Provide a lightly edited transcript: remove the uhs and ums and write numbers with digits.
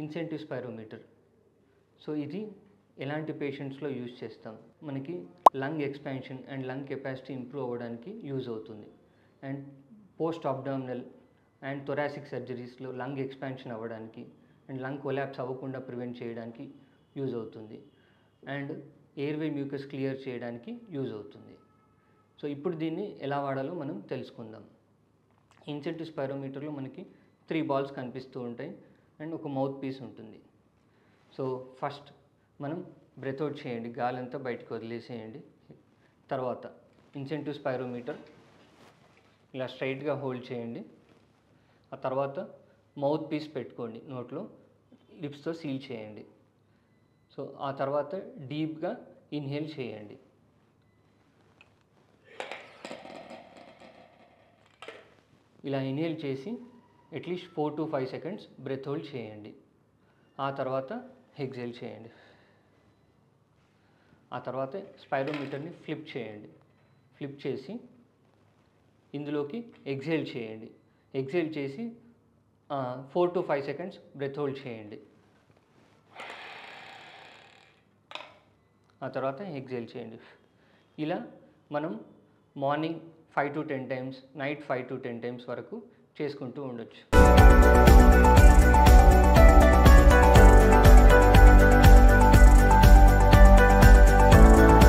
Incentive spirometer. So ఇది ఎలాంటి పేషెంట్స్లో use చేస్తాం, మనకి lung expansion and lung capacity improve అవ్వడానికి యూజ్ అవుతుంది. And post abdominal and thoracic సర్జరీస్లో లంగ్ ఎక్స్పాన్షన్ అవ్వడానికి అండ్ లంగ్ కొలాప్స్ అవ్వకుండా ప్రివెంట్ చేయడానికి యూజ్ అవుతుంది. అండ్ ఎయిర్వే మ్యూకస్ క్లియర్ చేయడానికి యూజ్ అవుతుంది. సో ఇప్పుడు దీన్ని ఎలా వాడాలో మనం తెలుసుకుందాం. ఇన్సెంటివ్ స్పైరోమీటర్లో మనకి 3 బాల్స్ కనిపిస్తూ ఉంటాయి అండ్ ఒక మౌత్ పీస్ ఉంటుంది. సో ఫస్ట్ మనం బ్రెత్ అవుట్ చేయండి, గాలి అంతా బయటకు వదిలేసేయండి. తర్వాత ఇన్సెంటివ్ స్పైరోమీటర్ ఇలా స్ట్రైట్గా హోల్డ్ చేయండి. ఆ తర్వాత మౌత్ పీస్ పెట్టుకోండి నోట్లో, లిప్స్తో సీల్ చేయండి. సో ఆ తర్వాత డీప్గా ఇన్హేల్ చేయండి. ఇలా ఇన్హేల్ చేసి at least 4 to 5 seconds breath hold చేయండి. ఆ తర్వాత ఎక్సేల్ చేయండి. ఆ తర్వాత స్పైరోమీటర్ని ఫ్లిప్ చేయండి. ఫ్లిప్ చేసి ఇందులోకి ఎక్సేల్ చేయండి. ఎక్సేల్ చేసి 4 to 5 seconds బ్రెత్ హోల్డ్ చేయండి. ఆ తర్వాత ఎక్సేల్ చేయండి. ఇలా మనం morning 5 to 10 times, night 5 to 10 times వరకు చేసుకుంటూ ఉండొచ్చు.